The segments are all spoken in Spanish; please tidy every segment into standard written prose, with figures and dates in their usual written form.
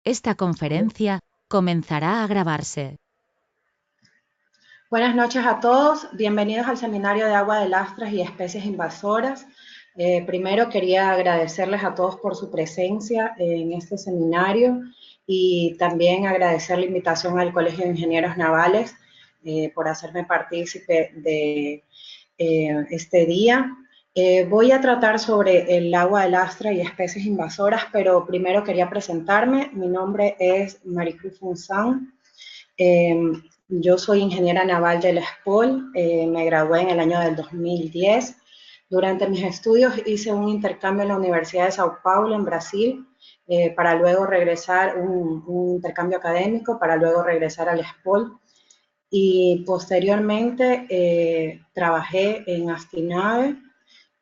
Esta conferencia comenzará a grabarse. Buenas noches a todos, bienvenidos al seminario de agua de lastras y especies invasoras. Primero quería agradecerles a todos por su presencia en este seminario y también agradecer la invitación al Colegio de Ingenieros Navales por hacerme partícipe de este día. Voy a tratar sobre el agua de lastra y especies invasoras, pero primero quería presentarme. Mi nombre es Maricruz Funzán. Yo soy ingeniera naval de la SPOL, me gradué en el año del 2010. Durante mis estudios hice un intercambio en la Universidad de Sao Paulo, en Brasil, para luego regresar, un intercambio académico, para luego regresar al SPOL. Y posteriormente trabajé en Astinave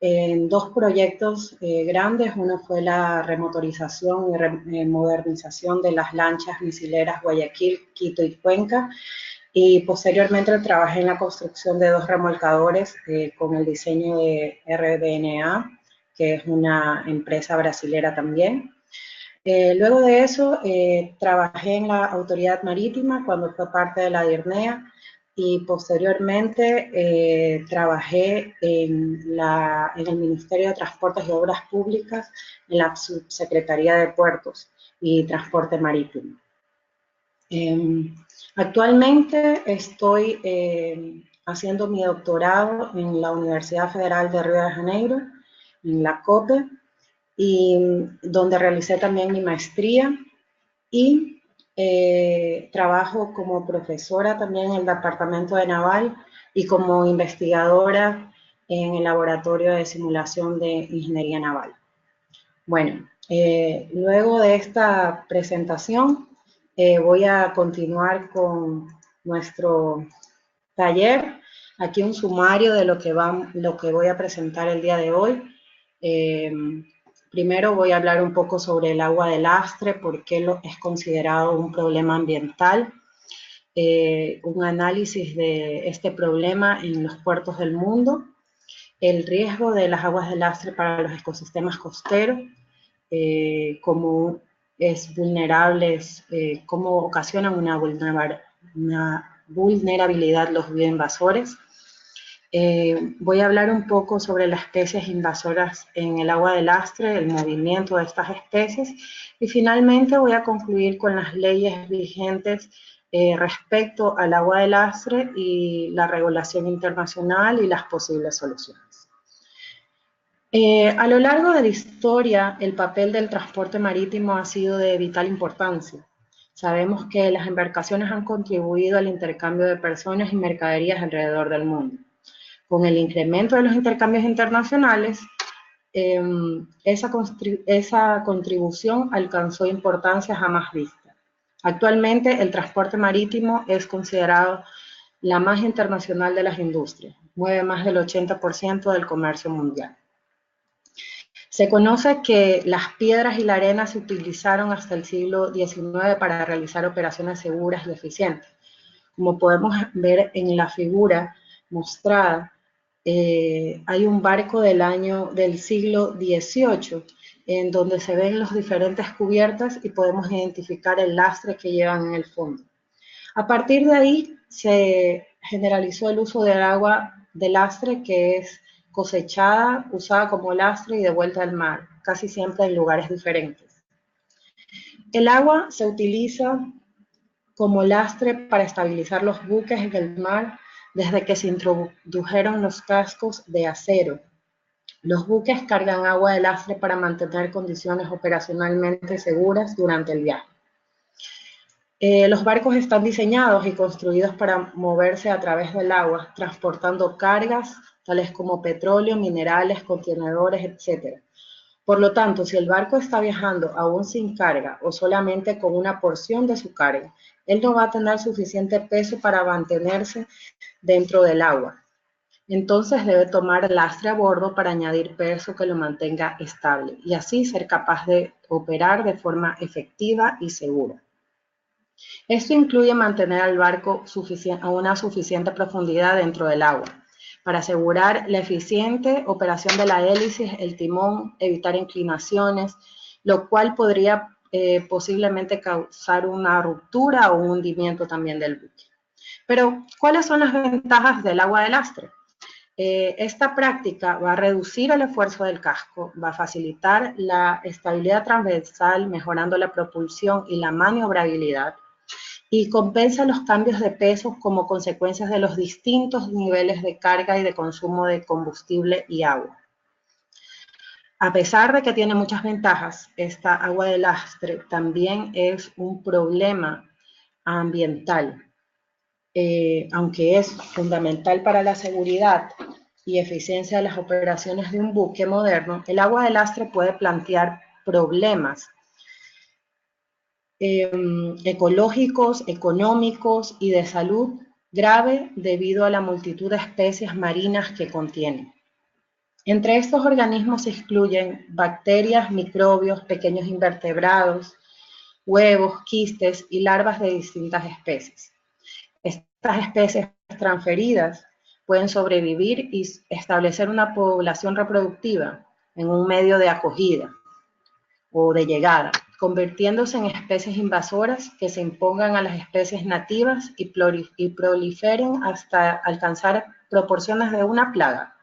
en dos proyectos grandes. Uno fue la remotorización y modernización de las lanchas misileras Guayaquil, Quito y Cuenca, y posteriormente trabajé en la construcción de dos remolcadores con el diseño de RDNA, que es una empresa brasilera también. Luego de eso, trabajé en la Autoridad Marítima cuando fue parte de la DIRNEA, y posteriormente trabajé en el Ministerio de Transportes y Obras Públicas, en la Subsecretaría de Puertos y Transporte Marítimo. Actualmente estoy haciendo mi doctorado en la Universidad Federal de Río de Janeiro, en la COPE, y donde realicé también mi maestría, y trabajo como profesora también en el Departamento de Naval y como investigadora en el Laboratorio de Simulación de Ingeniería Naval. Bueno, luego de esta presentación voy a continuar con nuestro taller. Aquí un sumario de lo que voy a presentar el día de hoy. Primero voy a hablar un poco sobre el agua de lastre, por qué es considerado un problema ambiental, un análisis de este problema en los puertos del mundo, el riesgo de las aguas de lastre para los ecosistemas costeros, cómo es vulnerables, cómo ocasionan una vulnerabilidad los bioinvasores. Voy a hablar un poco sobre las especies invasoras en el agua de lastre, el movimiento de estas especies, y finalmente voy a concluir con las leyes vigentes respecto al agua de lastre y la regulación internacional y las posibles soluciones. A lo largo de la historia, el papel del transporte marítimo ha sido de vital importancia. Sabemos que las embarcaciones han contribuido al intercambio de personas y mercaderías alrededor del mundo. Con el incremento de los intercambios internacionales, esa contribución alcanzó importancia jamás vista. Actualmente, el transporte marítimo es considerado la más internacional de las industrias, mueve más del 80% del comercio mundial. Se conoce que las piedras y la arena se utilizaron hasta el siglo XIX para realizar operaciones seguras y eficientes. Como podemos ver en la figura mostrada, hay un barco del siglo XVIII en donde se ven las diferentes cubiertas y podemos identificar el lastre que llevan en el fondo. A partir de ahí se generalizó el uso del agua de lastre, que es cosechada, usada como lastre y devuelta al mar, casi siempre en lugares diferentes. El agua se utiliza como lastre para estabilizar los buques en el mar desde que se introdujeron los cascos de acero. Los buques cargan agua de lastre para mantener condiciones operacionalmente seguras durante el viaje. Los barcos están diseñados y construidos para moverse a través del agua, transportando cargas tales como petróleo, minerales, contenedores, etc. Por lo tanto, si el barco está viajando aún sin carga o solamente con una porción de su carga, él no va a tener suficiente peso para mantenerse dentro del agua. Entonces debe tomar lastre a bordo para añadir peso que lo mantenga estable y así ser capaz de operar de forma efectiva y segura. Esto incluye mantener al barco a una suficiente profundidad dentro del agua, para asegurar la eficiente operación de la hélice, el timón, evitar inclinaciones, lo cual podría posiblemente causar una ruptura o un hundimiento también del buque. Pero, ¿cuáles son las ventajas del agua de lastre? Esta práctica va a reducir el esfuerzo del casco, va a facilitar la estabilidad transversal, mejorando la propulsión y la maniobrabilidad, y compensa los cambios de peso como consecuencias de los distintos niveles de carga y de consumo de combustible y agua. A pesar de que tiene muchas ventajas, esta agua de lastre también es un problema ambiental. Aunque es fundamental para la seguridad y eficiencia de las operaciones de un buque moderno, el agua de lastre puede plantear problemas ecológicos, económicos y de salud grave debido a la multitud de especies marinas que contiene. Entre estos organismos se incluyen bacterias, microbios, pequeños invertebrados, huevos, quistes y larvas de distintas especies. Estas especies transferidas pueden sobrevivir y establecer una población reproductiva en un medio de acogida o de llegada, convirtiéndose en especies invasoras que se impongan a las especies nativas y proliferen hasta alcanzar proporciones de una plaga.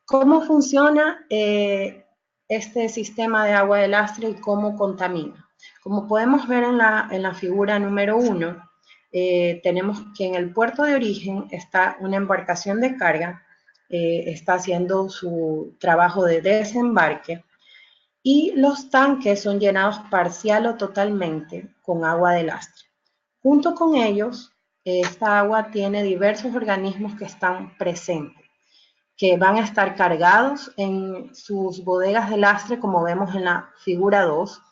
¿Cómo funciona este sistema de agua de lastre y cómo contamina? Como podemos ver en la figura número 1, tenemos que en el puerto de origen está una embarcación de carga, está haciendo su trabajo de desembarque, y los tanques son llenados parcial o totalmente con agua de lastre. Junto con ellos, esta agua tiene diversos organismos que están presentes, que van a estar cargados en sus bodegas de lastre, como vemos en la figura 2,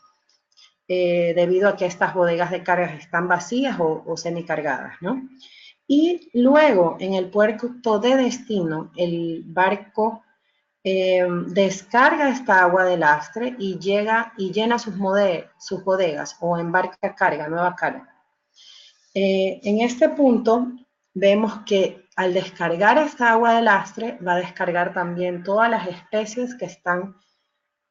debido a que estas bodegas de carga están vacías o semicargadas, ¿no? Y luego, en el puerto de destino, el barco descarga esta agua de lastre y llega y llena sus bodegas o embarca carga, nueva carga. En este punto vemos que al descargar esta agua de lastre va a descargar también todas las especies que están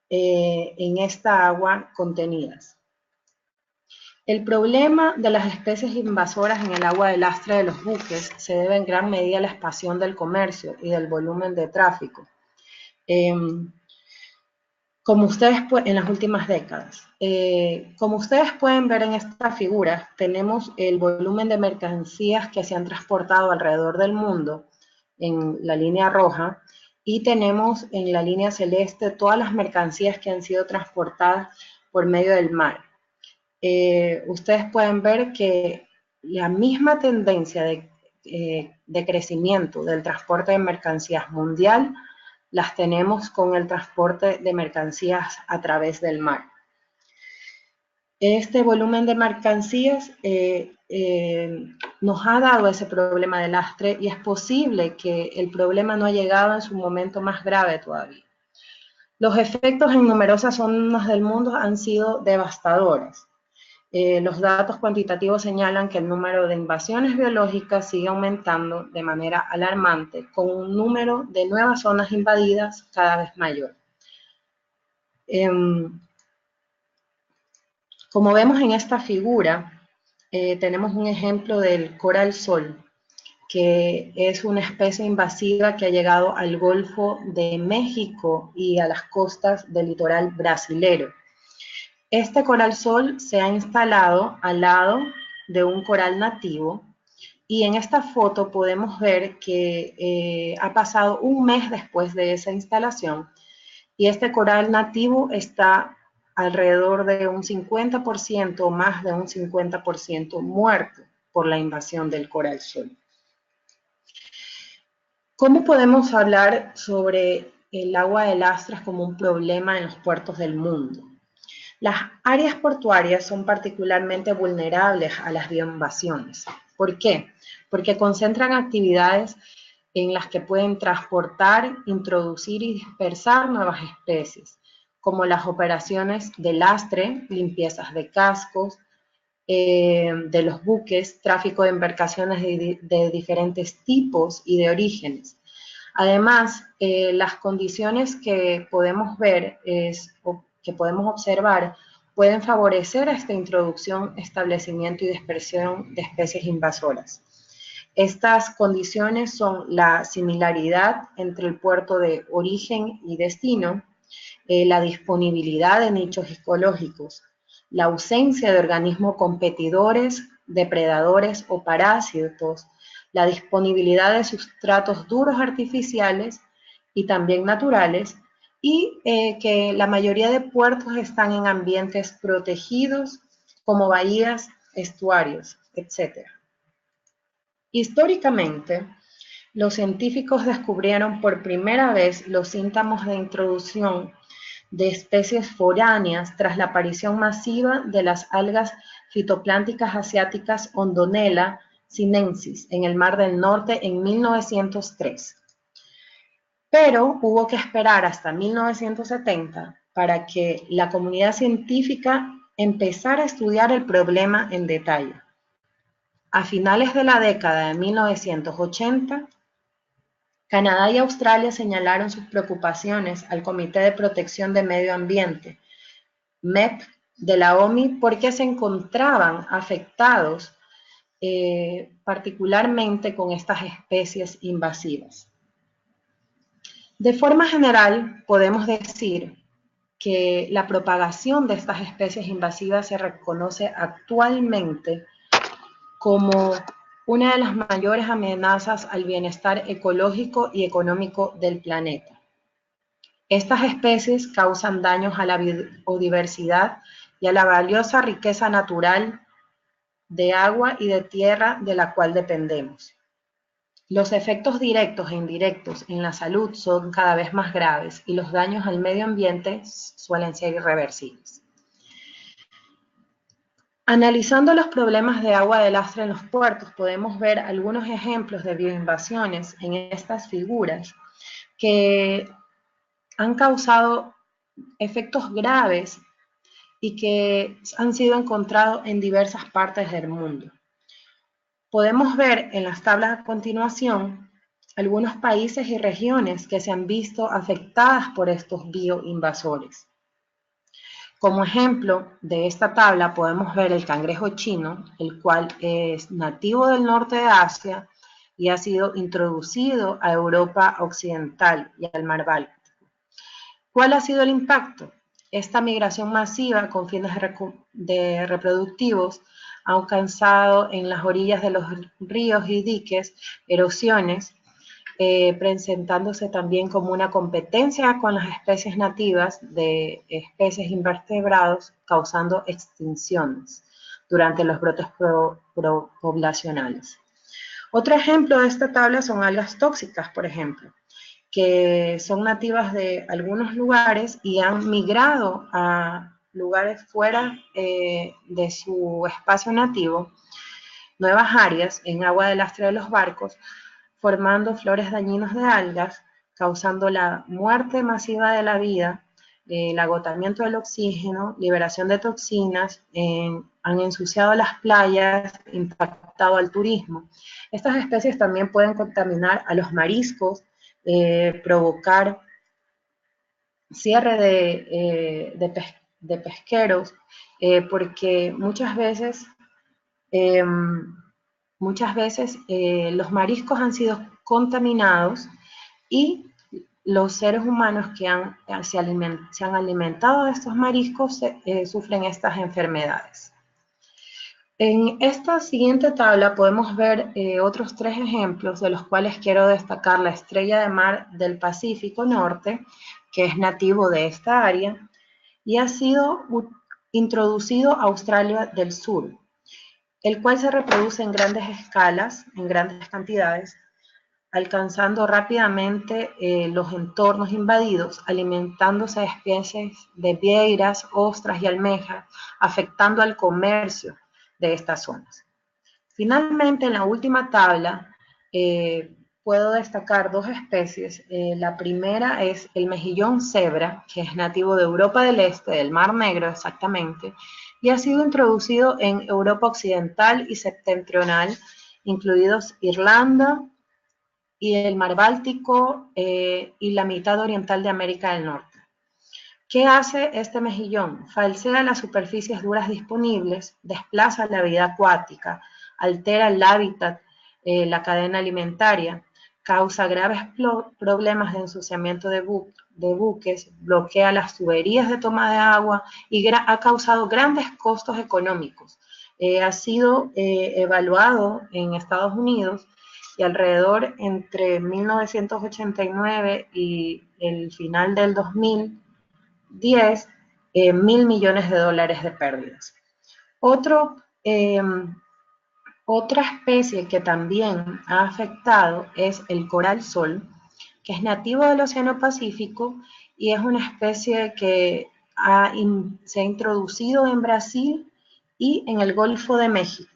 en esta agua contenidas. El problema de las especies invasoras en el agua de lastre de los buques se debe en gran medida a la expansión del comercio y del volumen de tráfico. Como ustedes en las últimas décadas. Como ustedes pueden ver en esta figura, tenemos el volumen de mercancías que se han transportado alrededor del mundo en la línea roja, y tenemos en la línea celeste todas las mercancías que han sido transportadas por medio del mar. Ustedes pueden ver que la misma tendencia de crecimiento del transporte de mercancías mundial las tenemos con el transporte de mercancías a través del mar. Este volumen de mercancías nos ha dado ese problema de lastre, y es posible que el problema no ha llegado en su momento más grave todavía. Los efectos en numerosas zonas del mundo han sido devastadores. Los datos cuantitativos señalan que el número de invasiones biológicas sigue aumentando de manera alarmante, con un número de nuevas zonas invadidas cada vez mayor. Como vemos en esta figura, tenemos un ejemplo del coral sol, que es una especie invasiva que ha llegado al Golfo de México y a las costas del litoral brasilero. Este coral sol se ha instalado al lado de un coral nativo, y en esta foto podemos ver que ha pasado un mes después de esa instalación, y este coral nativo está alrededor de un 50% o más de un 50% muerto por la invasión del coral sol. ¿Cómo podemos hablar sobre el agua de lastres como un problema en los puertos del mundo? Las áreas portuarias son particularmente vulnerables a las bioinvasiones. ¿Por qué? Porque concentran actividades en las que pueden transportar, introducir y dispersar nuevas especies, como las operaciones de lastre, limpiezas de cascos, de los buques, tráfico de embarcaciones de diferentes tipos y de orígenes. Además, las condiciones que podemos ver, que podemos observar, pueden favorecer esta introducción, establecimiento y dispersión de especies invasoras. Estas condiciones son la similaridad entre el puerto de origen y destino, la disponibilidad de nichos ecológicos, la ausencia de organismos competidores, depredadores o parásitos, la disponibilidad de sustratos duros artificiales y también naturales, y que la mayoría de puertos están en ambientes protegidos como bahías, estuarios, etc. Históricamente, los científicos descubrieron por primera vez los síntomas de introducción de especies foráneas tras la aparición masiva de las algas fitoplánticas asiáticas Ondonella sinensis en el Mar del Norte en 1903. Pero hubo que esperar hasta 1970 para que la comunidad científica empezara a estudiar el problema en detalle. A finales de la década de 1980, Canadá y Australia señalaron sus preocupaciones al Comité de Protección de Medio Ambiente, MEP, de la OMI, porque se encontraban afectados particularmente con estas especies invasivas. De forma general, podemos decir que la propagación de estas especies invasivas se reconoce actualmente como una de las mayores amenazas al bienestar ecológico y económico del planeta. Estas especies causan daños a la biodiversidad y a la valiosa riqueza natural de agua y de tierra de la cual dependemos. Los efectos directos e indirectos en la salud son cada vez más graves y los daños al medio ambiente suelen ser irreversibles. Analizando los problemas de agua de lastre en los puertos, podemos ver algunos ejemplos de bioinvasiones en estas figuras que han causado efectos graves y que han sido encontrados en diversas partes del mundo. Podemos ver en las tablas a continuación algunos países y regiones que se han visto afectadas por estos bioinvasores. Como ejemplo de esta tabla podemos ver el cangrejo chino, el cual es nativo del norte de Asia y ha sido introducido a Europa Occidental y al Mar Báltico. ¿Cuál ha sido el impacto? Esta migración masiva con fines reproductivos ha alcanzado en las orillas de los ríos y diques erosiones, presentándose también como una competencia con las especies nativas de especies invertebrados, causando extinciones durante los brotes poblacionales. Otro ejemplo de esta tabla son algas tóxicas, por ejemplo, que son nativas de algunos lugares y han migrado a lugares fuera de su espacio nativo, nuevas áreas en agua de lastre de los barcos, formando flores dañinos de algas, causando la muerte masiva de la vida, el agotamiento del oxígeno, liberación de toxinas, han ensuciado las playas, impactado al turismo. Estas especies también pueden contaminar a los mariscos, provocar cierre de pesqueros, porque muchas veces los mariscos han sido contaminados y los seres humanos que se han alimentado de estos mariscos sufren estas enfermedades. En esta siguiente tabla podemos ver otros tres ejemplos, de los cuales quiero destacar la estrella de mar del Pacífico Norte, que es nativo de esta área, y ha sido introducido a Australia del Sur, el cual se reproduce en grandes escalas, en grandes cantidades, alcanzando rápidamente los entornos invadidos, alimentándose de especies de vieiras, ostras y almejas, afectando al comercio de estas zonas. Finalmente, en la última tabla, puedo destacar dos especies. La primera es el mejillón cebra, que es nativo de Europa del Este, del Mar Negro exactamente, y ha sido introducido en Europa Occidental y Septentrional, incluidos Irlanda y el Mar Báltico y la mitad oriental de América del Norte. ¿Qué hace este mejillón? Falsea las superficies duras disponibles, desplaza la vida acuática, altera el hábitat, la cadena alimentaria, causa graves problemas de ensuciamiento de buques, bloquea las tuberías de toma de agua y ha causado grandes costos económicos. Ha sido evaluado en Estados Unidos y alrededor entre 1989 y el final del 2010, 1.000 millones de dólares de pérdidas. Otra especie que también ha afectado es el coral sol, que es nativo del Océano Pacífico y es una especie que se ha introducido en Brasil y en el Golfo de México.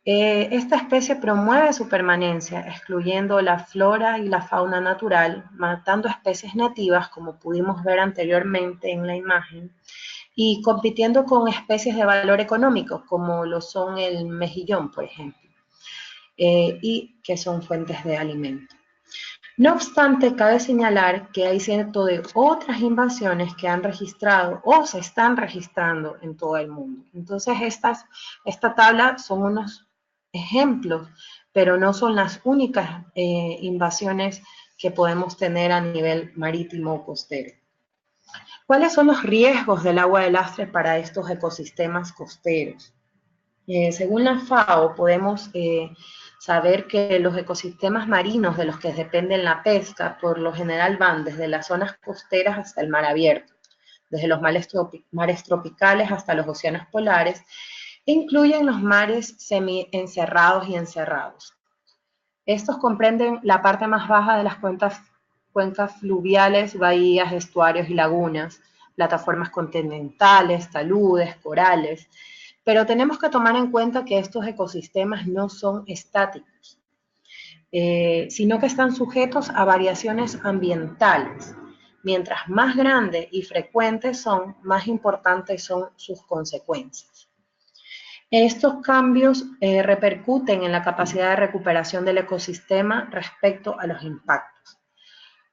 Esta especie promueve su permanencia, excluyendo la flora y la fauna natural, matando especies nativas, como pudimos ver anteriormente en la imagen, y compitiendo con especies de valor económico, como lo son el mejillón, por ejemplo, y que son fuentes de alimento. No obstante, cabe señalar que hay cierto de otras invasiones que han registrado o se están registrando en todo el mundo. Entonces, esta tabla son unos ejemplos, pero no son las únicas invasiones que podemos tener a nivel marítimo o costero. ¿Cuáles son los riesgos del agua de lastre para estos ecosistemas costeros? Según la FAO, podemos saber que los ecosistemas marinos de los que depende la pesca, por lo general van desde las zonas costeras hasta el mar abierto, desde los mares tropicales hasta los océanos polares, e incluyen los mares semi-encerrados y encerrados. Estos comprenden la parte más baja de las cuencas fluviales, bahías, estuarios y lagunas, plataformas continentales, taludes, corales, pero tenemos que tomar en cuenta que estos ecosistemas no son estáticos, sino que están sujetos a variaciones ambientales. Mientras más grandes y frecuentes son, más importantes son sus consecuencias. Estos cambios repercuten en la capacidad de recuperación del ecosistema respecto a los impactos.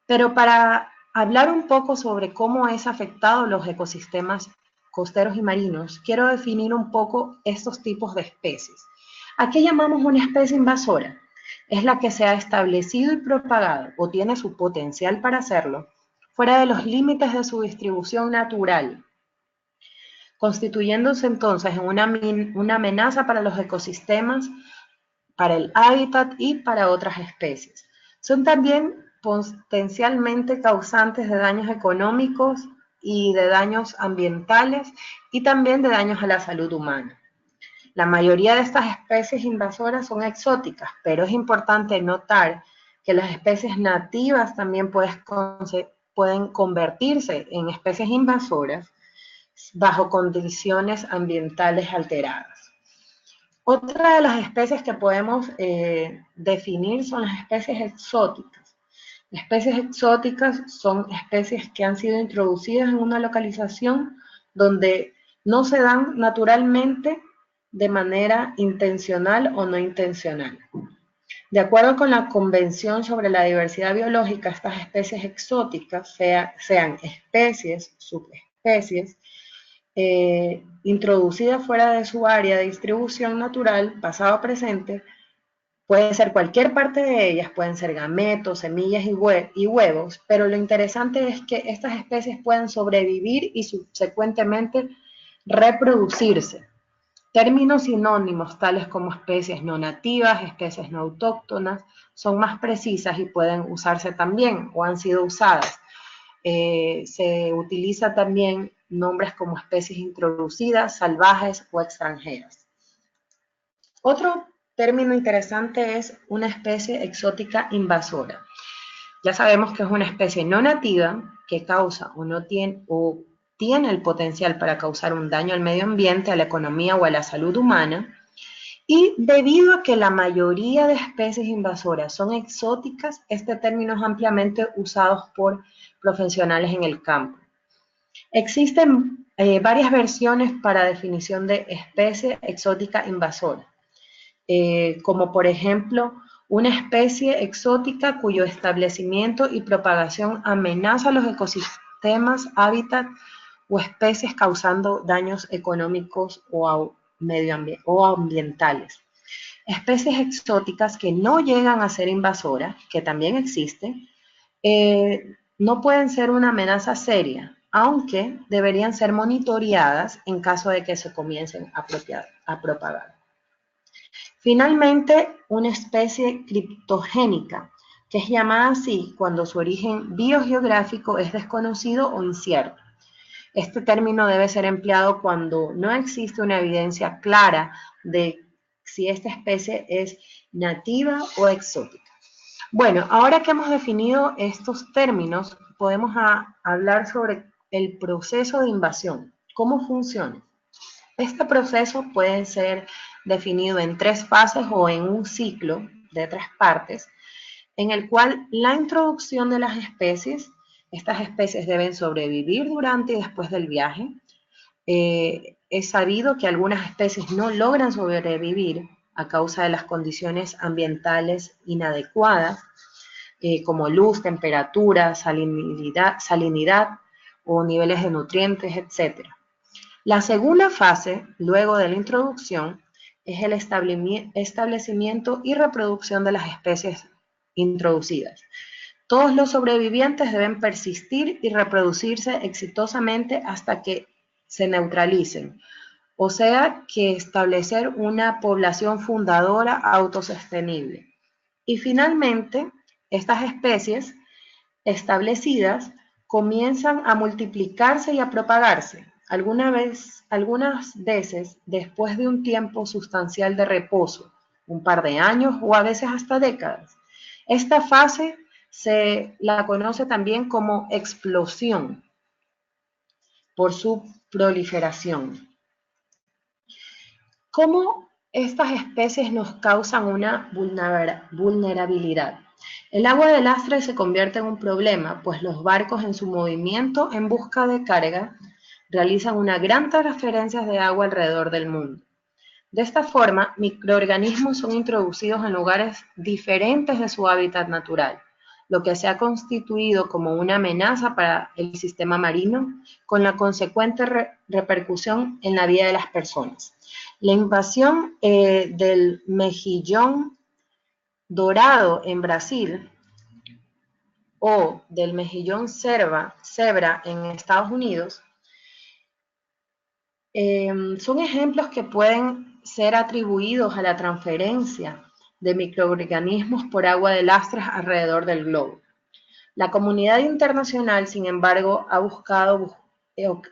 Pero para hablar un poco sobre cómo es afectado los ecosistemas costeros y marinos, quiero definir un poco estos tipos de especies. ¿A qué llamamos una especie invasora? Es la que se ha establecido y propagado o tiene su potencial para hacerlo fuera de los límites de su distribución natural, constituyéndose entonces en una amenaza para los ecosistemas, para el hábitat y para otras especies. Son también potencialmente causantes de daños económicos y de daños ambientales y también de daños a la salud humana. La mayoría de estas especies invasoras son exóticas, pero es importante notar que las especies nativas también pueden convertirse en especies invasoras bajo condiciones ambientales alteradas. Otra de las especies que podemos definir son las especies exóticas. Las especies exóticas son especies que han sido introducidas en una localización donde no se dan naturalmente de manera intencional o no intencional. De acuerdo con la Convención sobre la Diversidad Biológica, estas especies exóticas, sean especies, subespecies, introducidas fuera de su área de distribución natural, pasado o presente, puede ser cualquier parte de ellas, pueden ser gametos, semillas y huevos, pero lo interesante es que estas especies pueden sobrevivir y subsecuentemente reproducirse. Términos sinónimos tales como especies no nativas, especies no autóctonas, son más precisas y pueden usarse también o han sido usadas. Se utiliza también nombres como especies introducidas, salvajes o extranjeras. Otro término interesante es una especie exótica invasora. Ya sabemos que es una especie no nativa que causa o tiene el potencial para causar un daño al medio ambiente, a la economía o a la salud humana, y debido a que la mayoría de especies invasoras son exóticas, este término es ampliamente usado por profesionales en el campo. Existen varias versiones para definición de especie exótica invasora, como por ejemplo, una especie exótica cuyo establecimiento y propagación amenaza los ecosistemas ecosistemas, hábitat o especies causando daños económicos o ambientales. Especies exóticas que no llegan a ser invasoras, que también existen, no pueden ser una amenaza seria, aunque deberían ser monitoreadas en caso de que se comiencen a propagar. Finalmente, una especie criptogénica, que es llamada así cuando su origen biogeográfico es desconocido o incierto. Este término debe ser empleado cuando no existe una evidencia clara de si esta especie es nativa o exótica. Bueno, ahora que hemos definido estos términos, podemos hablar sobre el proceso de invasión. ¿Cómo funciona? Este proceso puede ser definido en 3 fases o en un ciclo de 3 partes, en el cual la introducción de las especies, estas especies deben sobrevivir durante y después del viaje. Es sabido que algunas especies no logran sobrevivir a causa de las condiciones ambientales inadecuadas, como luz, temperatura, salinidad o niveles de nutrientes, etc. La segunda fase, luego de la introducción, es el establecimiento y reproducción de las especies introducidas. Todos los sobrevivientes deben persistir y reproducirse exitosamente hasta que se neutralicen, o sea, que establecer una población fundadora autosostenible. Y finalmente, estas especies establecidas comienzan a multiplicarse y a propagarse, algunas veces después de un tiempo sustancial de reposo, un par de años o a veces hasta décadas. Esta fase se la conoce también como explosión por su proliferación. ¿Cómo estas especies nos causan una vulnerabilidad? El agua de lastre se convierte en un problema, pues los barcos en su movimiento en busca de carga realizan una gran transferencia de agua alrededor del mundo. De esta forma, microorganismos son introducidos en lugares diferentes de su hábitat natural, lo que se ha constituido como una amenaza para el sistema marino, con la consecuente repercusión en la vida de las personas. La invasión del mejillón dorado en Brasil o del mejillón cebra en Estados Unidos son ejemplos que pueden ser atribuidos a la transferencia de microorganismos por agua de lastres alrededor del globo. La comunidad internacional, sin embargo, ha buscado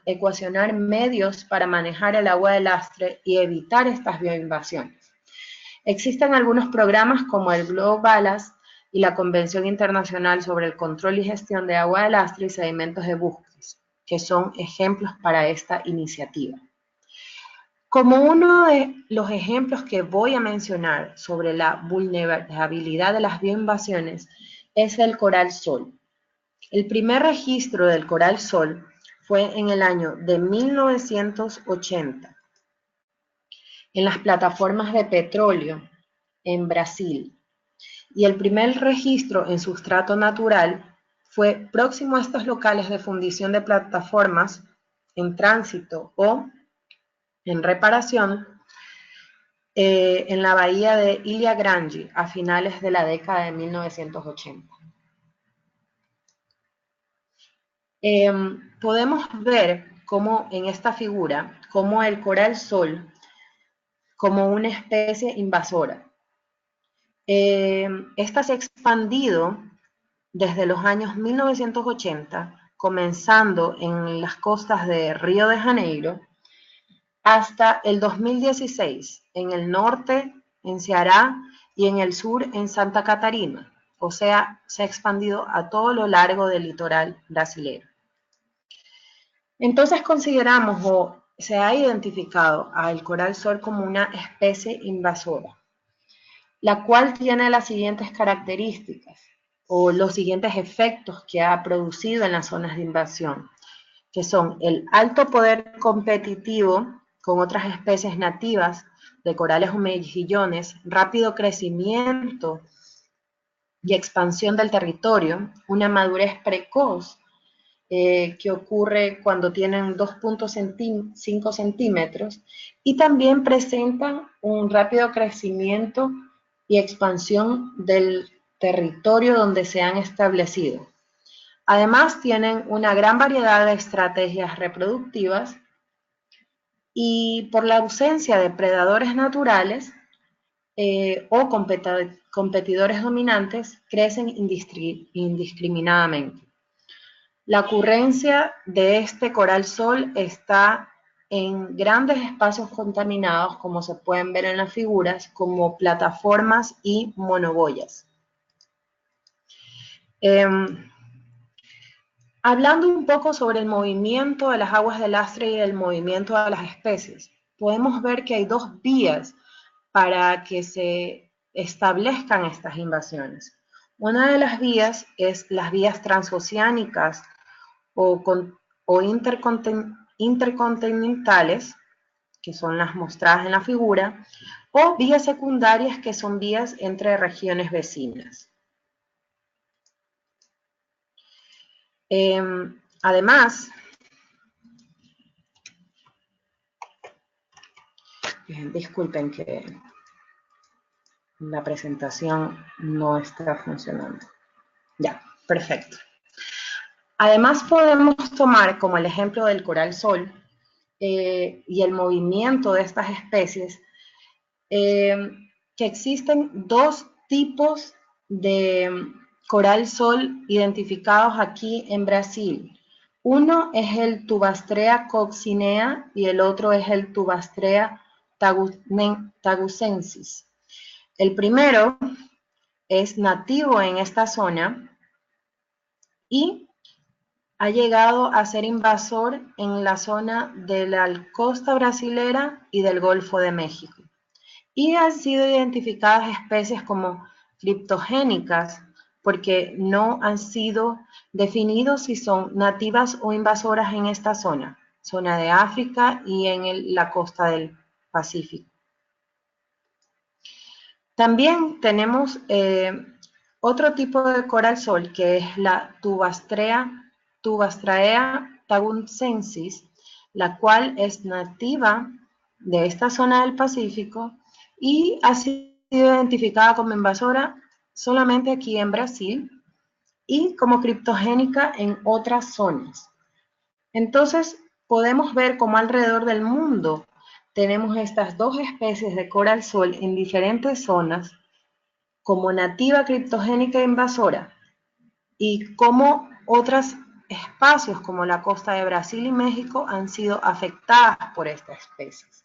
ecuacionar medios para manejar el agua de lastre y evitar estas bioinvasiones. Existen algunos programas como el GLOBALAS y la Convención Internacional sobre el Control y Gestión de Agua de Lastre y Sedimentos de Bosques, que son ejemplos para esta iniciativa. Como uno de los ejemplos que voy a mencionar sobre la vulnerabilidad de las bioinvasiones es el coral sol. El primer registro del coral sol fue en el año de 1980 en las plataformas de petróleo en Brasil. Y el primer registro en sustrato natural fue próximo a estos locales de fundición de plataformas en tránsito o en reparación en la bahía de Ilha Grande a finales de la década de 1980. Podemos ver cómo en esta figura, cómo el coral sol como una especie invasora. Esta se ha expandido desde los años 1980, comenzando en las costas de Río de Janeiro, hasta el 2016, en el norte, en Ceará, y en el sur, en Santa Catarina. O sea, se ha expandido a todo lo largo del litoral brasileño. Entonces consideramos o se ha identificado al coral sol como una especie invasora, la cual tiene las siguientes características o los siguientes efectos que ha producido en las zonas de invasión, que son el alto poder competitivo con otras especies nativas de corales o mejillones, rápido crecimiento y expansión del territorio, una madurez precoz que ocurre cuando tienen 2.5 centímetros, y también presentan un rápido crecimiento y expansión del territorio donde se han establecido. Además, tienen una gran variedad de estrategias reproductivas y por la ausencia de predadores naturales o competidores dominantes, crecen indiscriminadamente. La ocurrencia de este coral sol está en grandes espacios contaminados, como se pueden ver en las figuras, como plataformas y monoboyas. Hablando un poco sobre el movimiento de las aguas del lastre y el movimiento de las especies, podemos ver que hay dos vías para que se establezcan estas invasiones. Una de las vías es las vías transoceánicas o intercontinentales, que son las mostradas en la figura, o vías secundarias, que son vías entre regiones vecinas. Además, disculpen que la presentación no está funcionando. Ya, perfecto. Además, podemos tomar como el ejemplo del coral sol y el movimiento de estas especies, que existen dos tipos de coral sol identificados aquí en Brasil. Uno es el Tubastrea coccinea y el otro es el Tubastrea tagusensis. El primero es nativo en esta zona y ha llegado a ser invasor en la zona de la costa brasilera y del Golfo de México. Y han sido identificadas especies como criptogénicas porque no han sido definidos si son nativas o invasoras en esta zona de África y en la costa del Pacífico. También tenemos otro tipo de coral sol, que es la Tubastraea tagusensis, la cual es nativa de esta zona del Pacífico y ha sido identificada como invasora solamente aquí en Brasil y como criptogénica en otras zonas. Entonces, podemos ver cómo alrededor del mundo tenemos estas dos especies de coral sol en diferentes zonas como nativa, criptogénica e invasora, y cómo otros espacios como la costa de Brasil y México han sido afectadas por estas especies.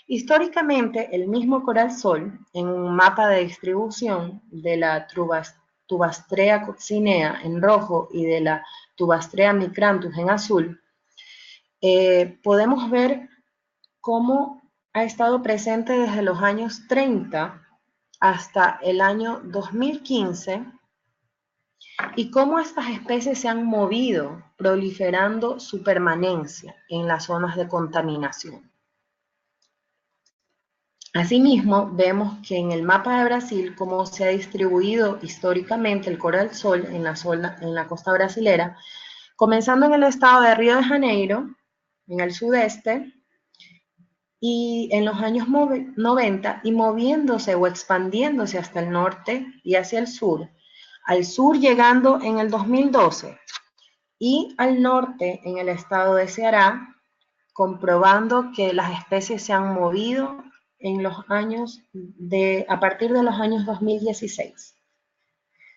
Históricamente, el mismo coral sol, en un mapa de distribución de la Tubastrea coccinea en rojo y de la Tubastrea micranthus en azul, podemos ver cómo ha estado presente desde los años 30 hasta el año 2015 y cómo estas especies se han movido, proliferando su permanencia en las zonas de contaminación. Asimismo, vemos que en el mapa de Brasil, cómo se ha distribuido históricamente el coral sol en la costa brasilera, comenzando en el estado de Río de Janeiro, en el sudeste, y en los años 90, y moviéndose o expandiéndose hasta el norte y hacia el sur, al sur llegando en el 2012, y al norte en el estado de Ceará, comprobando que las especies se han movido en los años a partir de los años 2016.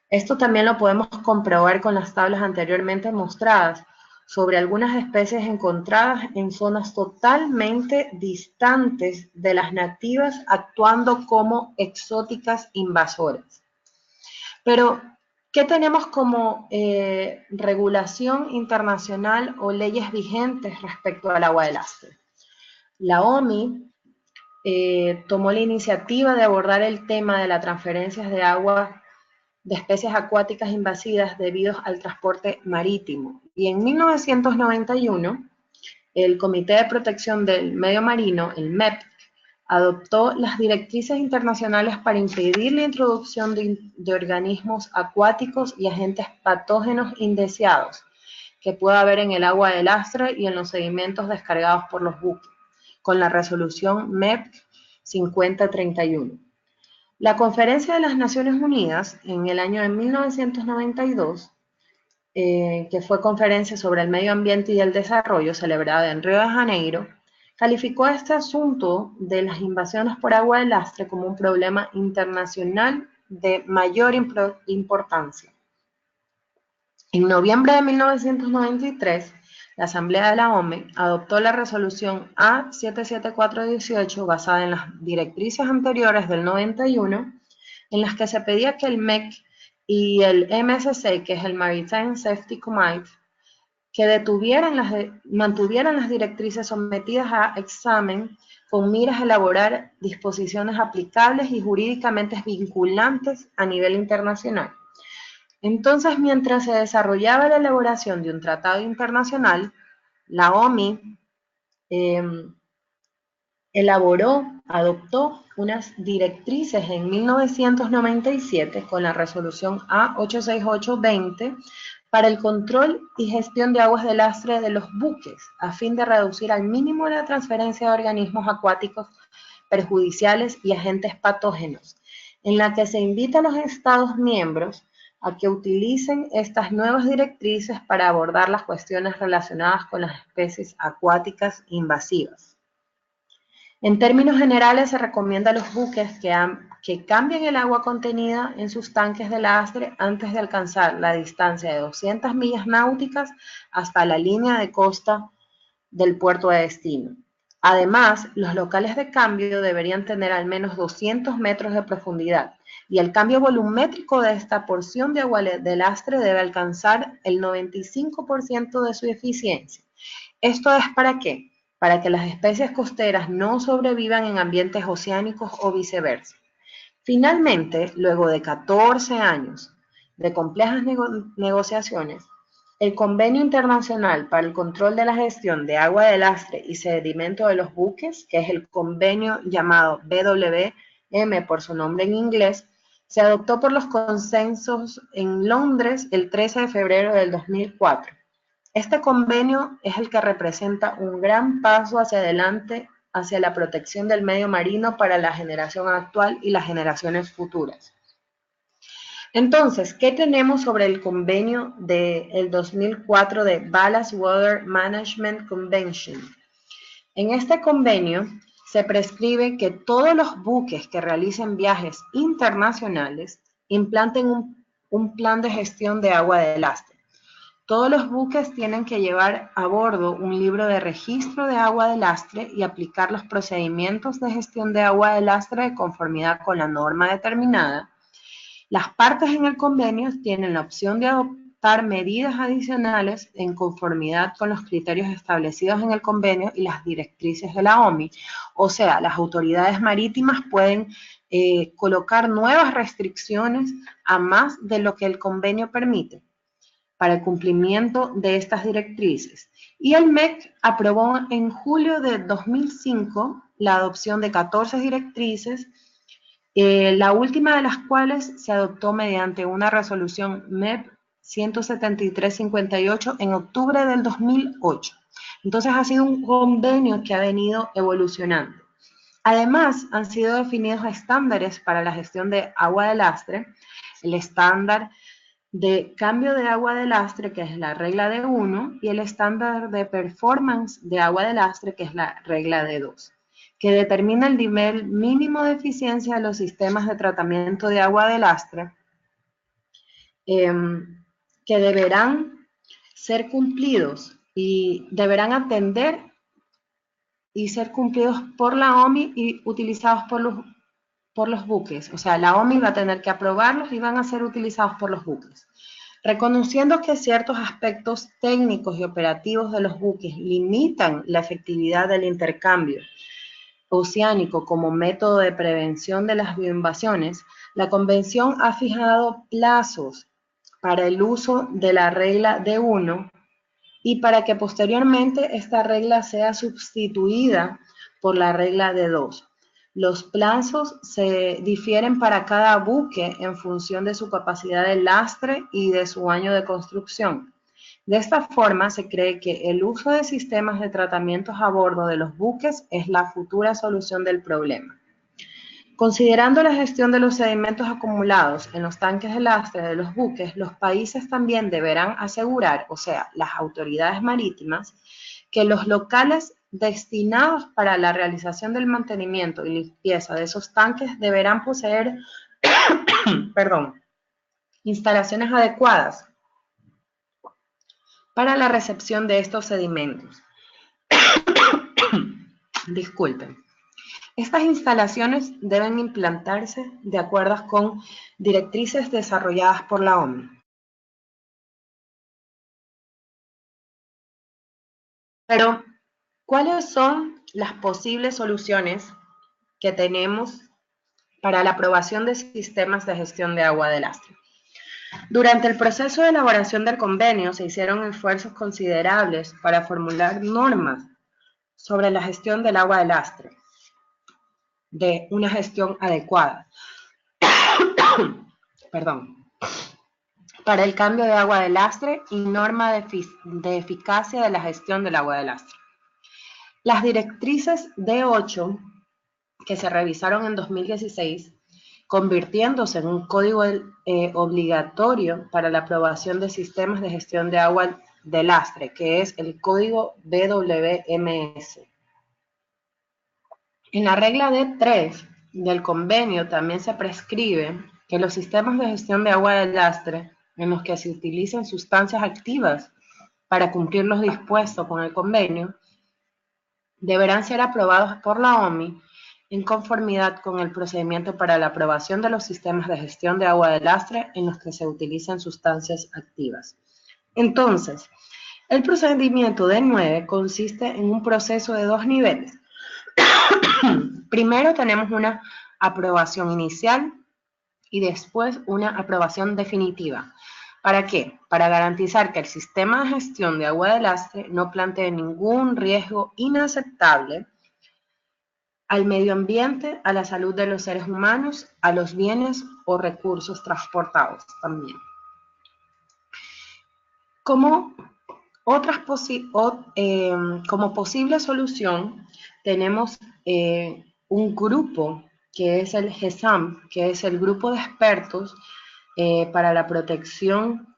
Esto también lo podemos comprobar con las tablas anteriormente mostradas sobre algunas especies encontradas en zonas totalmente distantes de las nativas, actuando como exóticas invasoras. Pero, ¿qué tenemos como regulación internacional o leyes vigentes respecto al agua de lastre? La OMI tomó la iniciativa de abordar el tema de las transferencias de agua de especies acuáticas invasivas debido al transporte marítimo. Y en 1991, el Comité de Protección del Medio Marino, el MEP, adoptó las directrices internacionales para impedir la introducción de organismos acuáticos y agentes patógenos indeseados que pueda haber en el agua de lastre y en los sedimentos descargados por los buques, con la resolución MEP 5031. La Conferencia de las Naciones Unidas, en el año de 1992, que fue Conferencia sobre el Medio Ambiente y el Desarrollo, celebrada en Río de Janeiro, calificó este asunto de las invasiones por agua de lastre como un problema internacional de mayor importancia. En noviembre de 1993, la Asamblea de la OMS adoptó la resolución A77418 basada en las directrices anteriores del 91, en las que se pedía que el MEC y el MSC, que es el Maritime Safety Committee, que mantuvieran las directrices sometidas a examen con miras a elaborar disposiciones aplicables y jurídicamente vinculantes a nivel internacional. Entonces, mientras se desarrollaba la elaboración de un tratado internacional, la OMI adoptó unas directrices en 1997 con la resolución A86820 para el control y gestión de aguas de lastre de los buques, a fin de reducir al mínimo la transferencia de organismos acuáticos perjudiciales y agentes patógenos, en la que se invita a los Estados miembros a que utilicen estas nuevas directrices para abordar las cuestiones relacionadas con las especies acuáticas invasivas. En términos generales, se recomienda a los buques que cambien el agua contenida en sus tanques de lastre antes de alcanzar la distancia de 200 millas náuticas hasta la línea de costa del puerto de destino. Además, los locales de cambio deberían tener al menos 200 metros de profundidad y el cambio volumétrico de esta porción de agua de lastre debe alcanzar el 95% de su eficiencia. ¿Esto es para qué? Para que las especies costeras no sobrevivan en ambientes oceánicos o viceversa. Finalmente, luego de 14 años de complejas negociaciones, el Convenio Internacional para el Control de la Gestión de Agua de Lastre y Sedimento de los Buques, que es el convenio llamado BWM por su nombre en inglés, se adoptó por los consensos en Londres el 13 de febrero del 2004. Este convenio es el que representa un gran paso hacia adelante hacia la protección del medio marino para la generación actual y las generaciones futuras. Entonces, ¿qué tenemos sobre el convenio del 2004 de Ballast Water Management Convention? En este convenio se prescribe que todos los buques que realicen viajes internacionales implanten un plan de gestión de agua de lastre. Todos los buques tienen que llevar a bordo un libro de registro de agua de lastre y aplicar los procedimientos de gestión de agua de lastre de conformidad con la norma determinada. Las partes en el convenio tienen la opción de adoptar medidas adicionales en conformidad con los criterios establecidos en el convenio y las directrices de la OMI. O sea, las autoridades marítimas pueden colocar nuevas restricciones a más de lo que el convenio permite para el cumplimiento de estas directrices. Y el MEC aprobó en julio de 2005 la adopción de 14 directrices, la última de las cuales se adoptó mediante una resolución MEP 17358 en octubre del 2008. Entonces ha sido un convenio que ha venido evolucionando. Además, han sido definidos estándares para la gestión de agua de lastre, el estándar de cambio de agua de lastre, que es la regla de 1, y el estándar de performance de agua de lastre, que es la regla de 2, que determina el nivel mínimo de eficiencia de los sistemas de tratamiento de agua de lastre, que deberán ser cumplidos y deberán atender y ser cumplidos por la OMI y utilizados por los buques. O sea, la OMI va a tener que aprobarlos y van a ser utilizados por los buques. Reconociendo que ciertos aspectos técnicos y operativos de los buques limitan la efectividad del intercambio oceánico como método de prevención de las bioinvasiones, la Convención ha fijado plazos para el uso de la regla D1 y para que posteriormente esta regla sea sustituida por la regla D2. Los plazos se difieren para cada buque en función de su capacidad de lastre y de su año de construcción. De esta forma, se cree que el uso de sistemas de tratamientos a bordo de los buques es la futura solución del problema. Considerando la gestión de los sedimentos acumulados en los tanques de lastre de los buques, los países también deberán asegurar, o sea, las autoridades marítimas, que los locales destinados para la realización del mantenimiento y limpieza de esos tanques deberán poseer instalaciones adecuadas para la recepción de estos sedimentos. Disculpen. Estas instalaciones deben implantarse de acuerdo con directrices desarrolladas por la ONU. Pero, ¿cuáles son las posibles soluciones que tenemos para la aprobación de sistemas de gestión de agua de lastre? Durante el proceso de elaboración del convenio se hicieron esfuerzos considerables para formular normas sobre la gestión del agua de lastre, de una gestión adecuada. Para el cambio de agua de lastre y norma de eficacia de la gestión del agua de lastre. Las directrices D8, que se revisaron en 2016, convirtiéndose en un código obligatorio para la aprobación de sistemas de gestión de agua de lastre, que es el código BWMS. En la regla D3 del convenio también se prescribe que los sistemas de gestión de agua de lastre en los que se utilizan sustancias activas para cumplir los dispuestos con el convenio deberán ser aprobados por la OMI en conformidad con el procedimiento para la aprobación de los sistemas de gestión de agua de lastre en los que se utilizan sustancias activas. Entonces, el procedimiento D9 consiste en un proceso de dos niveles. Primero tenemos una aprobación inicial y después una aprobación definitiva. ¿Para qué? Para garantizar que el sistema de gestión de agua de lastre no plantee ningún riesgo inaceptable al medio ambiente, a la salud de los seres humanos, a los bienes o recursos transportados también. Como posible solución, tenemos un grupo que es el GESAM, que es el Grupo de Expertos para la Protección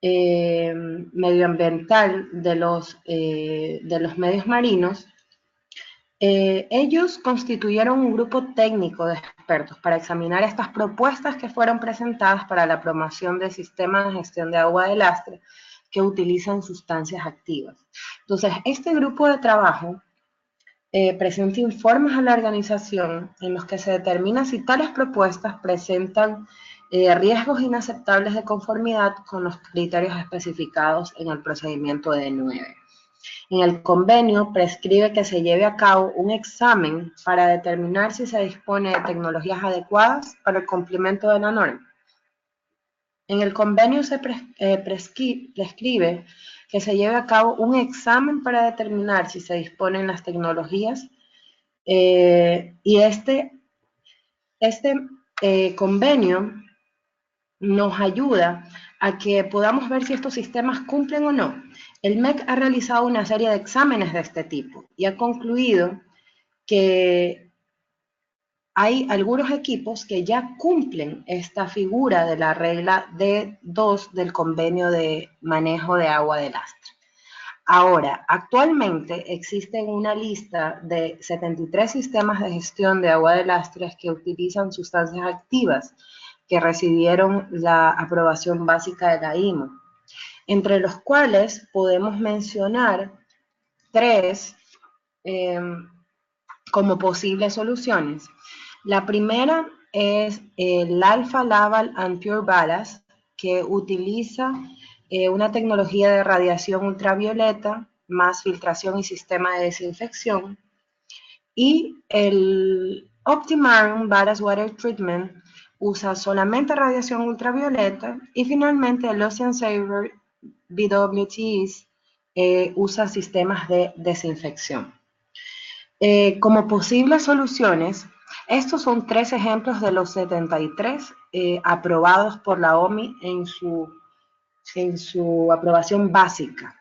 Medioambiental de los medios marinos. Ellos constituyeron un grupo técnico de expertos para examinar estas propuestas que fueron presentadas para la promoción de sistemas de gestión de agua de lastre que utilizan sustancias activas. Entonces, este grupo de trabajo presenta informes a la organización en los que se determina si tales propuestas presentan riesgos inaceptables de conformidad con los criterios especificados en el procedimiento D9. En el convenio prescribe que se lleve a cabo un examen para determinar si se dispone de tecnologías adecuadas para el cumplimiento de la norma. En el convenio se prescribe que se lleve a cabo un examen para determinar si se disponen las tecnologías y este convenio nos ayuda a que podamos ver si estos sistemas cumplen o no. El MEC ha realizado una serie de exámenes de este tipo y ha concluido que hay algunos equipos que ya cumplen esta figura de la regla D2 del convenio de manejo de agua de lastre. Ahora, actualmente existen una lista de 73 sistemas de gestión de agua de lastre que utilizan sustancias activas que recibieron la aprobación básica de la IMO, entre los cuales podemos mencionar 3 como posibles soluciones. La primera es el Alpha Laval and Pure Ballast, que utiliza una tecnología de radiación ultravioleta más filtración y sistema de desinfección. Y el Optimarum Ballast Water Treatment usa solamente radiación ultravioleta. Y finalmente el Ocean Saver BWTs usa sistemas de desinfección. Como posibles soluciones, estos son 3 ejemplos de los 73 aprobados por la OMI en su en su aprobación básica.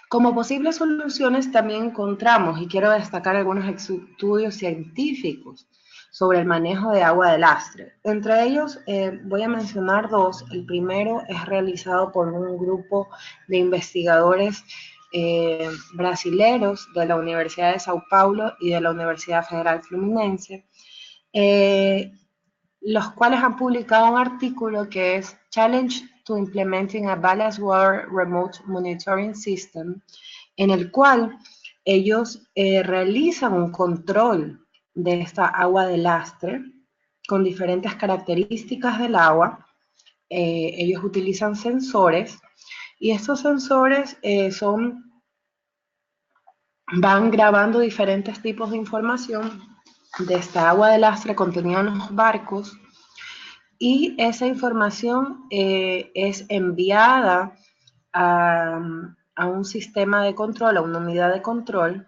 Como posibles soluciones también encontramos, y quiero destacar algunos estudios científicos sobre el manejo de agua de lastre. Entre ellos voy a mencionar dos. El primero es realizado por un grupo de investigadores brasileros de la Universidad de Sao Paulo y de la Universidad Federal Fluminense, los cuales han publicado un artículo que es Challenge to Implementing a Ballast Water Remote Monitoring System, en el cual ellos realizan un control de esta agua de lastre con diferentes características del agua. Ellos utilizan sensores y estos sensores van grabando diferentes tipos de información de esta agua de lastre contenida en los barcos, y esa información es enviada a un sistema de control, a una unidad de control,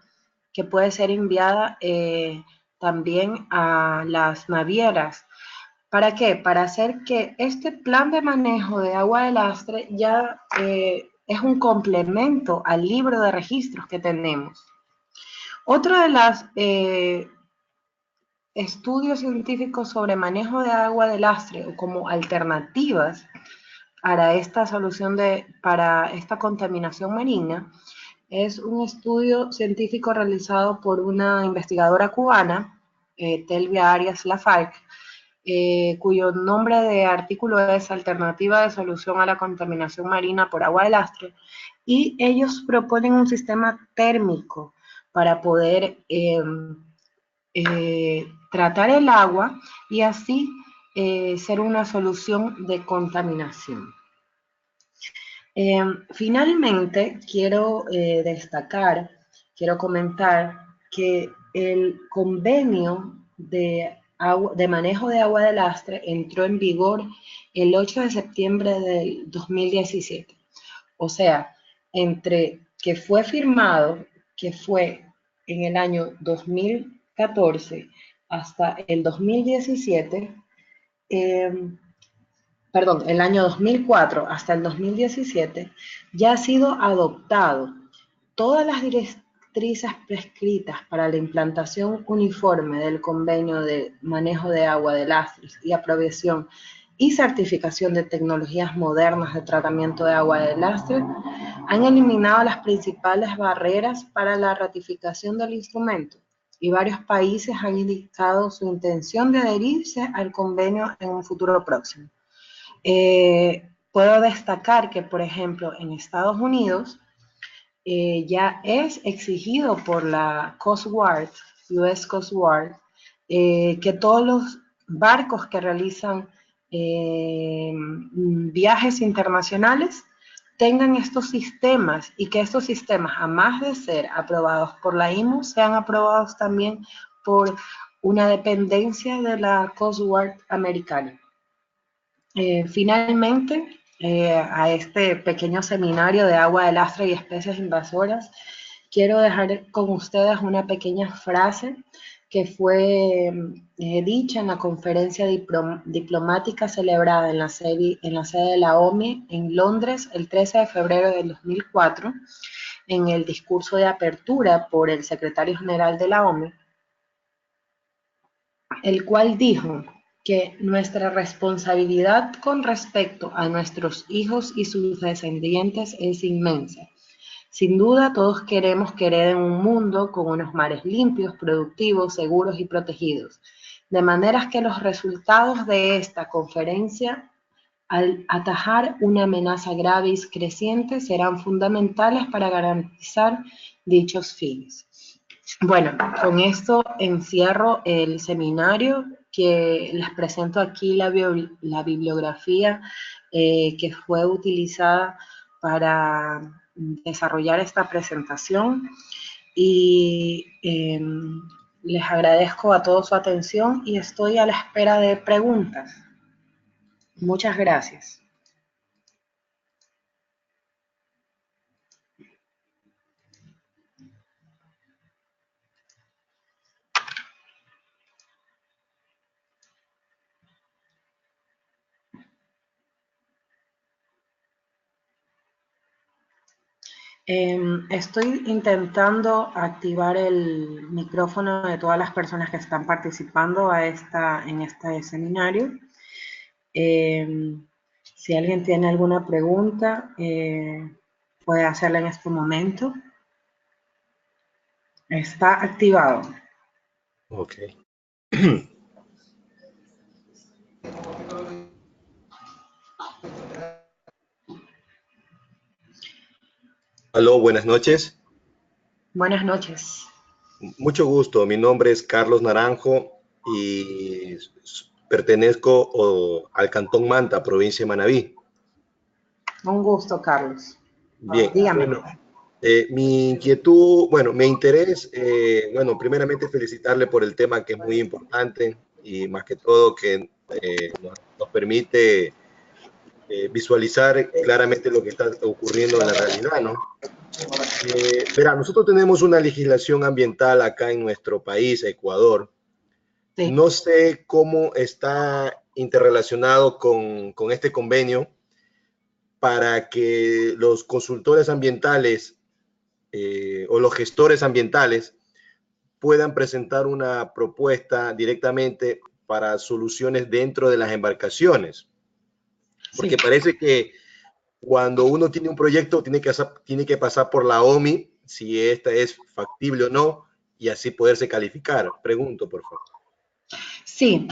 que puede ser enviada también a las navieras. ¿Para qué? Para hacer que este plan de manejo de agua de lastre ya es un complemento al libro de registros que tenemos. Otra de las estudios científicos sobre manejo de agua de lastre o como alternativas para esta solución para esta contaminación marina es un estudio científico realizado por una investigadora cubana, Telvia Arias Lafargue, cuyo nombre de artículo es Alternativa de Solución a la Contaminación Marina por Agua de Lastre, y ellos proponen un sistema térmico para poder tratar el agua y así ser una solución de contaminación. Finalmente, quiero destacar, quiero comentar que el convenio de manejo de agua de lastre entró en vigor el 8 de septiembre del 2017. O sea, entre que fue firmado, que fue en el año 2014 hasta el 2017, perdón, el año 2004 hasta el 2017, ya ha sido adoptado. Todas las directrices prescritas para la implantación uniforme del convenio de manejo de agua de lastres y aprobación y certificación de tecnologías modernas de tratamiento de agua de lastre han eliminado las principales barreras para la ratificación del instrumento, y varios países han indicado su intención de adherirse al convenio en un futuro próximo. Puedo destacar que, por ejemplo, en Estados Unidos ya es exigido por la Coast Guard, US Coast Guard, que todos los barcos que realizan viajes internacionales tengan estos sistemas, y que estos sistemas, además de ser aprobados por la IMO, sean aprobados también por una dependencia de la Coast Guard americana. Finalmente, a este pequeño seminario de agua de lastre y especies invasoras, quiero dejar con ustedes una pequeña frase que fue dicha en la conferencia diplomática celebrada en la sede de la OMI en Londres el 13 de febrero del 2004, en el discurso de apertura por el secretario general de la OMI, el cual dijo que nuestra responsabilidad con respecto a nuestros hijos y sus descendientes es inmensa. Sin duda, todos queremos que hereden un mundo con unos mares limpios, productivos, seguros y protegidos, de manera que los resultados de esta conferencia, al atajar una amenaza grave y creciente, serán fundamentales para garantizar dichos fines. Bueno, con esto encierro el seminario, que les presento aquí la bibliografía que fue utilizada para desarrollar esta presentación, y les agradezco a todos su atención y estoy a la espera de preguntas. Muchas gracias. Estoy intentando activar el micrófono de todas las personas que están participando en este seminario. Si alguien tiene alguna pregunta, puede hacerla en este momento. Está activado. Ok. Aló, buenas noches. Buenas noches. Mucho gusto. Mi nombre es Carlos Naranjo y pertenezco al Cantón Manta, provincia de Manabí. Un gusto, Carlos. Bien, Dígame. bueno, mi inquietud, bueno, mi interés, bueno, primeramente felicitarle por el tema que es muy importante y más que todo que nos permite visualizar claramente lo que está ocurriendo en la realidad, ¿no? Verá, nosotros tenemos una legislación ambiental acá en nuestro país, Ecuador. Sí. No sé cómo está interrelacionado con este convenio para que los consultores ambientales o los gestores ambientales puedan presentar una propuesta directamente para soluciones dentro de las embarcaciones. Porque Sí. parece que cuando uno tiene un proyecto tiene que pasar por la OMI, si esta es factible o no, y así poderse calificar. Pregunto, por favor. Sí,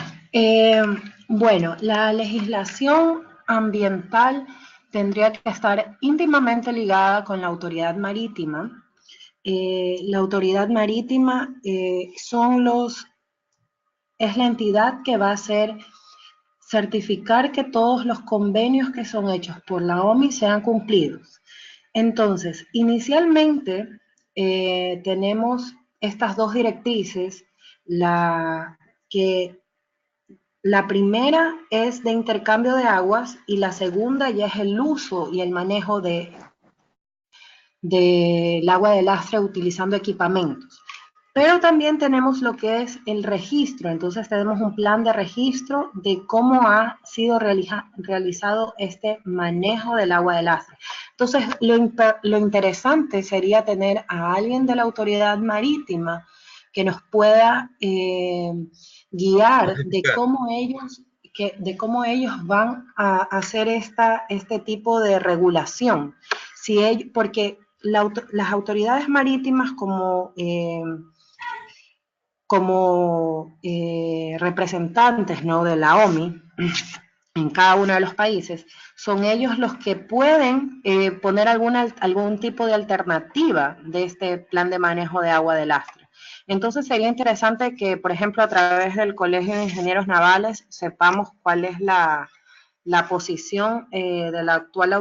bueno, la legislación ambiental tendría que estar íntimamente ligada con la autoridad marítima. La autoridad marítima es la entidad que va a certificar que todos los convenios que son hechos por la OMI sean cumplidos. Entonces, inicialmente tenemos estas dos directrices, que la primera es de intercambio de aguas y la segunda ya es el uso y el manejo del agua de lastre utilizando equipamientos. Pero también tenemos lo que es el registro, entonces tenemos un plan de registro de cómo ha sido realizado este manejo del agua de lastre. Entonces, lo interesante sería tener a alguien de la autoridad marítima que nos pueda guiar de cómo ellos van a hacer este tipo de regulación. Porque las autoridades marítimas como representantes, ¿no?, de la OMI en cada uno de los países, son ellos los que pueden poner algún tipo de alternativa de este plan de manejo de agua de lastre. Entonces sería interesante que, por ejemplo, a través del Colegio de Ingenieros Navales sepamos cuál es la posición de la actual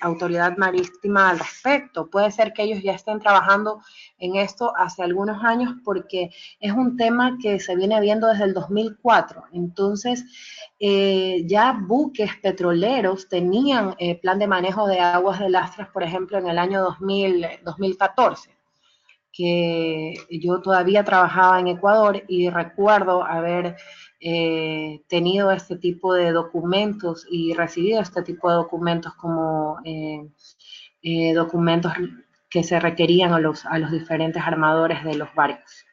autoridad marítima al respecto. Puede ser que ellos ya estén trabajando en esto hace algunos años porque es un tema que se viene viendo desde el 2004. Entonces, ya buques petroleros tenían plan de manejo de aguas de lastres, por ejemplo, en el año 2014, que yo todavía trabajaba en Ecuador y recuerdo haber tenido este tipo de documentos y recibido este tipo de documentos como documentos que se requerían a los diferentes armadores de los barcos.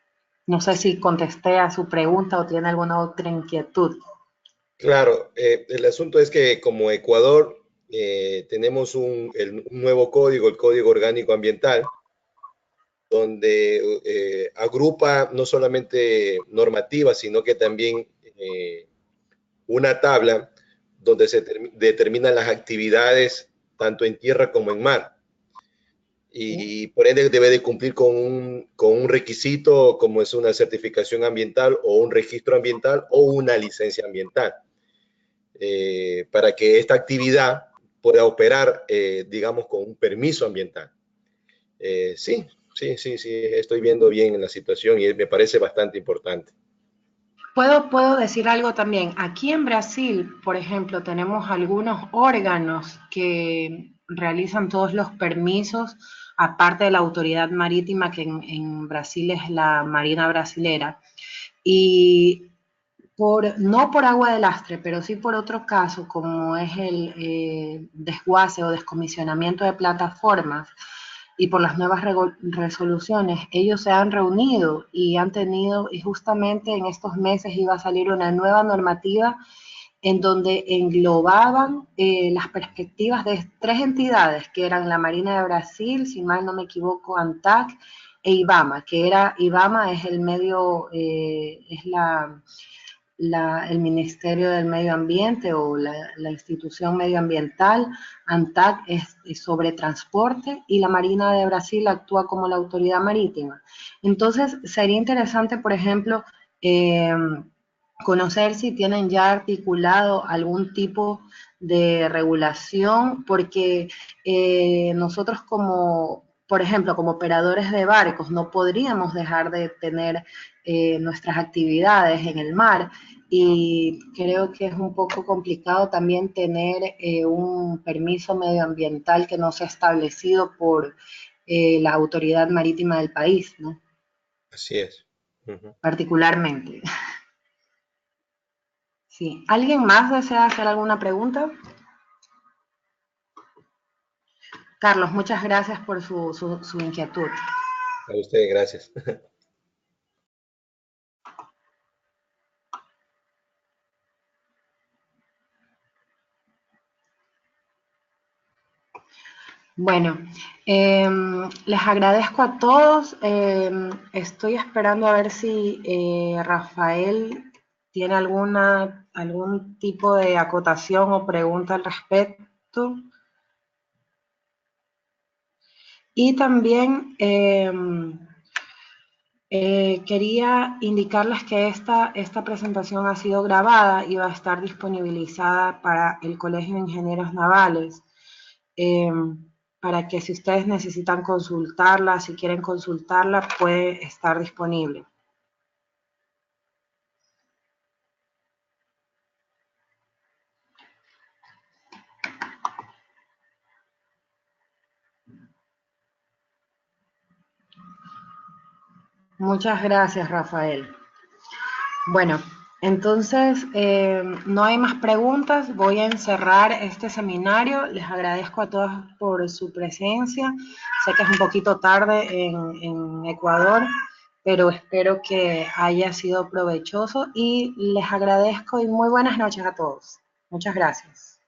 No sé si contesté a su pregunta o tiene alguna otra inquietud. Claro, el asunto es que como Ecuador tenemos un nuevo código, el Código Orgánico Ambiental, donde agrupa no solamente normativas, sino que también una tabla donde se determinan las actividades tanto en tierra como en mar. Y por ende debe de cumplir con un requisito como es una certificación ambiental o un registro ambiental o una licencia ambiental. Para que esta actividad pueda operar, digamos, con un permiso ambiental. Sí, estoy viendo bien la situación y me parece bastante importante. Puedo decir algo también. Aquí en Brasil, por ejemplo, tenemos algunos órganos que realizan todos los permisos, aparte de la autoridad marítima, que en Brasil es la Marina Brasilera. Y no por agua de lastre, pero sí por otro caso, como es el desguace o descomisionamiento de plataformas, y por las nuevas resoluciones, ellos se han reunido y han tenido, y justamente en estos meses iba a salir una nueva normativa en donde englobaban las perspectivas de 3 entidades, que eran la Marina de Brasil, si mal no me equivoco, ANTAC, e IBAMA, que era, IBAMA es el medio, es el Ministerio del Medio Ambiente o la institución medioambiental. ANTAC es sobre transporte y la Marina de Brasil actúa como la autoridad marítima. Entonces, sería interesante, por ejemplo, conocer si tienen ya articulado algún tipo de regulación, porque nosotros como, por ejemplo, como operadores de barcos, no podríamos dejar de tener nuestras actividades en el mar, y creo que es un poco complicado también tener un permiso medioambiental que no sea establecido por la autoridad marítima del país, ¿no? Así es. Particularmente. Sí. ¿Alguien más desea hacer alguna pregunta? Carlos, muchas gracias por su inquietud. A usted, gracias. Bueno, les agradezco a todos. Estoy esperando a ver si Rafael tiene algún tipo de acotación o pregunta al respecto. Y también quería indicarles que esta presentación ha sido grabada y va a estar disponibilizada para el Colegio de Ingenieros Navales, para que si ustedes necesitan consultarla, si quieren consultarla, puede estar disponible. Muchas gracias, Rafael. Bueno, entonces no hay más preguntas. Voy a encerrar este seminario. Les agradezco a todos por su presencia. Sé que es un poquito tarde en Ecuador, pero espero que haya sido provechoso y les agradezco y muy buenas noches a todos. Muchas gracias.